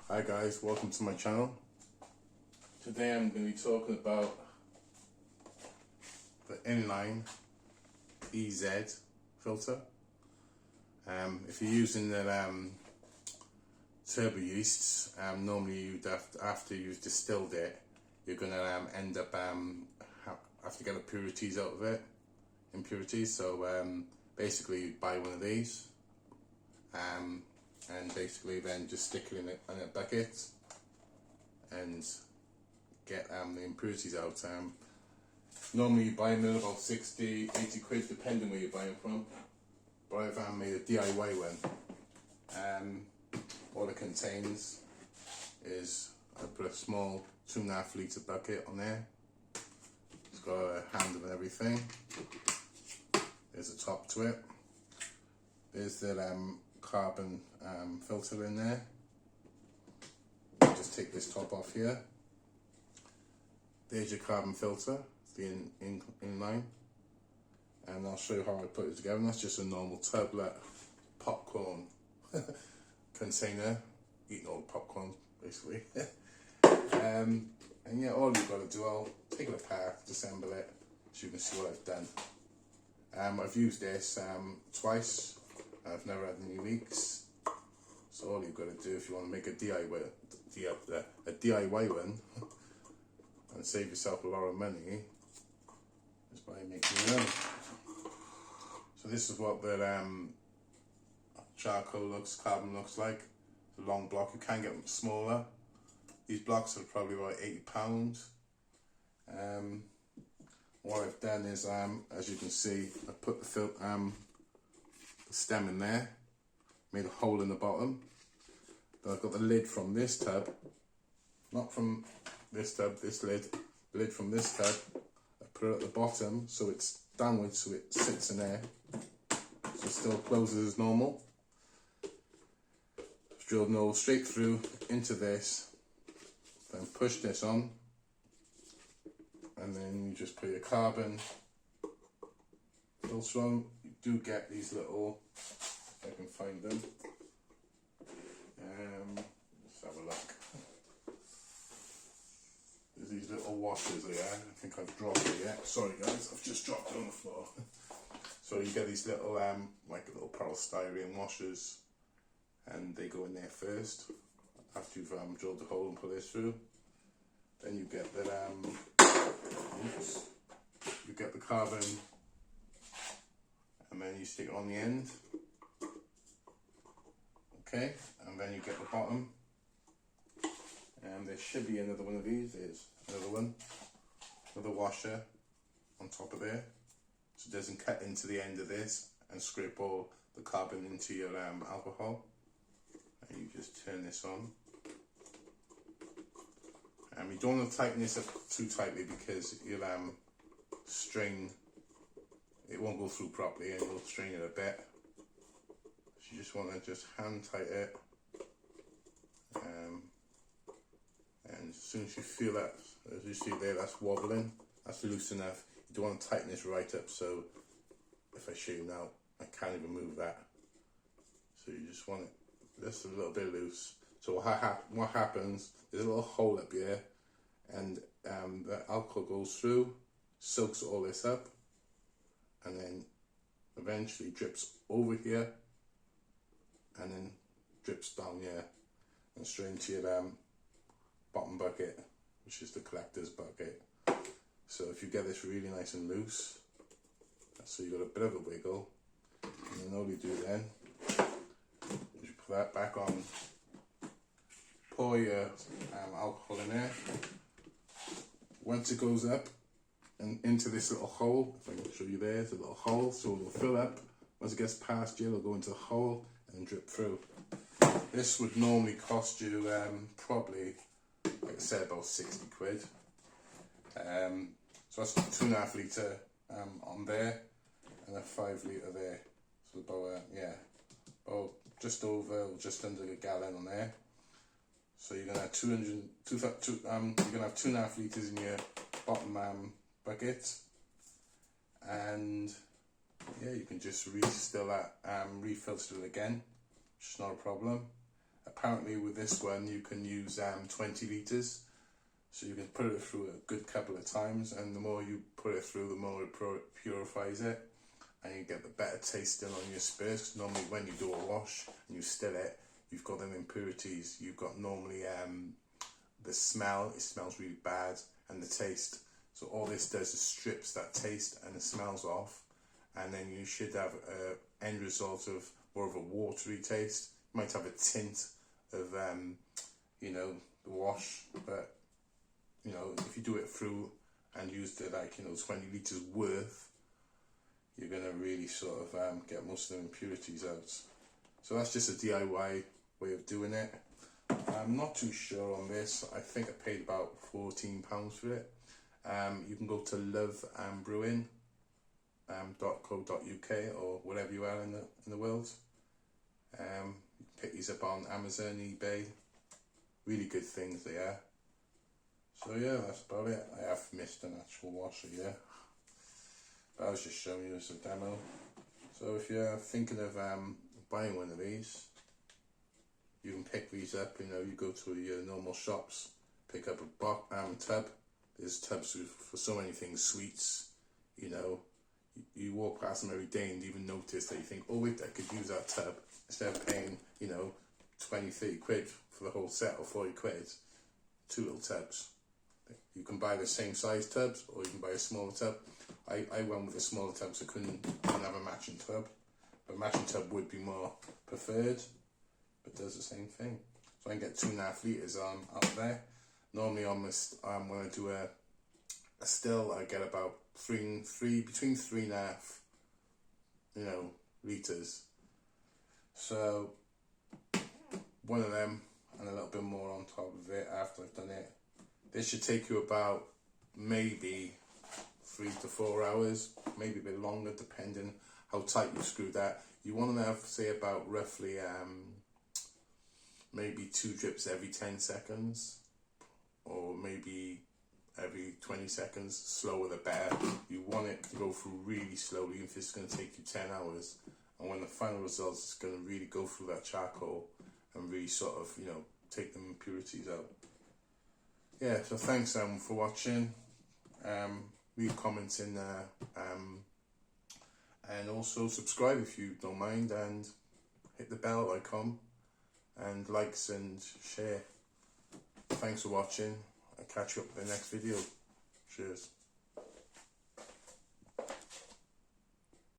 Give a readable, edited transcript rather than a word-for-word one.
Hi guys, welcome to my channel. Today I'm going to be talking about the inline EZ filter. If you're using the turbo yeasts, normally you'd after you've distilled it, you're going to end up have to get the impurities out of it. So basically you buy one of these. And basically then just stick it in a bucket and get the impurities out. Normally you buy them at about 60, 80 quid depending where you're buying from, but I've made a DIY one. All it contains is, I put a small 2.5 litre bucket on there. It's got a handle and everything. There's a top to it. There's the carbon filter in there. Just take this top off here. There's your carbon filter, the inline, and I'll show you how I put it together. And that's just a normal tablet popcorn container, eating all the popcorn basically. And yeah, all you've got to do, I'll take it apart, disassemble it, so you can see what I've done. I've used this twice. I've never had any leaks. So all you've got to do if you want to make a DIY one and save yourself a lot of money is by making your own. So this is what the charcoal carbon looks like. It's a long block. You can get them smaller. These blocks are probably about £80. What I've done is, as you can see, I put the stem in there, made a hole in the bottom. Then I've got the lid from this tub, not from this tub, this lid, the lid from this tub. I put it at the bottom so it's downwards, so it sits in there, so it still closes as normal. Drilled an hole straight through into this, then push this on, and then you just put your carbon filter on. You do get these little, if I can find them, let's have a look. There's these little washers here. I think I've dropped it yet. Sorry guys, I've just dropped it on the floor. So you get these little like little polystyrene washers, and they go in there first after you've drilled the hole and put this through. Then you get the you get the carbon, and then you stick it on the end. Okay, and then you get the bottom, and there should be another one of these. There's another one, another washer on top of there, so it doesn't cut into the end of this and scrape all the carbon into your alcohol. And you just turn this on. You don't want to tighten this up too tightly because you'll strain, it won't go through properly and you'll strain it a bit. So you just want to just hand tight it, and as soon as you feel that, as you see there, that's wobbling, that's loose enough. You don't want to tighten this right up, so if I show you now, I can't even move that. So you just want it just a little bit loose. So what happens, there's a little hole up here, and the alcohol goes through, soaks all this up, and then eventually drips over here, and then drips down here, and straight into your bottom bucket, which is the collector's bucket. So if you get this really nice and loose, so you've got a bit of a wiggle, and then all you do then is you put that back on. Pour your alcohol in there. Once it goes up and into this little hole, if I can show you there's a little hole, so it'll fill up. Once it gets past you, it'll go into the hole and drip through. This would normally cost you probably, like I said, about 60 quid. So that's 2.5 litre on there and a 5 litre there. So about just over or just under a gallon on there. So you're gonna have you're gonna have 2.5 litres in your bottom bucket, and yeah, you can just refill it again, which is not a problem. Apparently with this one you can use 20 litres, so you can put it through a good couple of times, and the more you put it through, the more it purifies it, and you get the better tasting on your spirits. Normally when you do a wash and you still it, you've got them impurities. You've got normally the smell, it smells really bad, and the taste. So all this does is strips that taste and the smells off, and then you should have an end result of more of a watery taste. You might have a tint of you know, the wash, but you know, if you do it through and use the 20 litres worth, you're gonna really sort of get most of the impurities out. So that's just a DIY way of doing it. I'm not too sure on this. I think I paid about £14 for it. You can go to loveandbrewing.co.uk or wherever you are in the world. You can pick these up on Amazon, eBay. Really good things they are. So yeah, that's about it. I have missed an actual washer, yeah. But I was just showing you as a demo. So if you're thinking of buying one of these, you can pick these up. You know, you go to your normal shops, pick up a tub. There's tubs for so many things, sweets, you know. You walk past them every day and you even notice that you think, oh wait, I could use that tub. Instead of paying, you know, 20, 30 quid for the whole set or 40 quid, 2 little tubs. You can buy the same size tubs, or you can buy a smaller tub. I went with a smaller tub, so I couldn't have a matching tub. But a matching tub would be more preferred, but does the same thing. So I can get 2.5 litres out there. Normally on this, when I do a still, I get about between 3.5, you know, litres. So one of them and a little bit more on top of it after I've done it. This should take you about maybe 3 to 4 hours, maybe a bit longer depending how tight you screw that. You want to have, say, about roughly maybe 2 drips every 10 seconds, or maybe every 20 seconds. Slower the better. You want it to go through really slowly if it's going to take you 10 hours. And when the final result is going to really go through that charcoal and really sort of, you know, take the impurities out. Yeah, so thanks for watching. Leave comments in there, and also subscribe if you don't mind, and hit the bell icon and likes and share. Thanks for watching. I'll catch you up in the next video. Cheers.